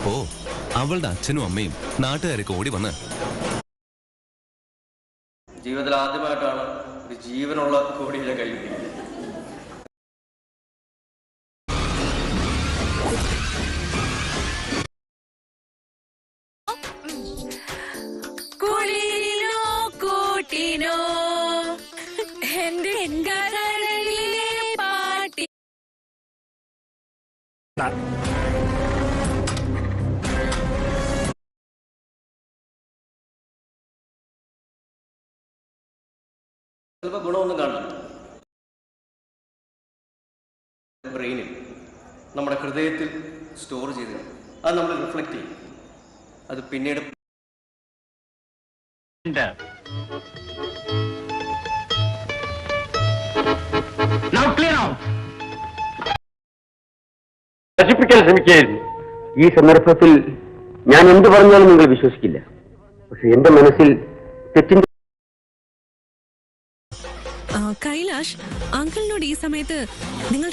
അപ്പോ അവളുടെ അച്ഛനും അമ്മയും നാട്ടുകാരൊക്കെ ഓടി വന്ന് ജീവിതത്തിൽ ആദ്യമായിട്ടാണ് ഒരു ജീവനുള്ള കോടിയിലെ കൈ ചിലപ്പോൾ ഗുണമൊന്നും കാണില്ല. ബ്രെയിനിൽ നമ്മുടെ ഹൃദയത്തിൽ സ്റ്റോർ ചെയ്ത് അത് നമ്മൾ റിഫ്ലക്റ്റ് ചെയ്യും. അത് പിന്നീട് നശിപ്പിക്കാൻ ശ്രമിക്കുകയായിരുന്നു. ഈ സന്ദർഭത്തിൽ ഞാൻ എന്ത് പറഞ്ഞാലും നിങ്ങൾ വിശ്വസിക്കില്ല. പക്ഷെ എന്റെ മനസ്സിൽ തെറ്റിന്റെ കൈലാഷ് അങ്കിളിനോട് ഈ സമയത്ത് നിങ്ങൾ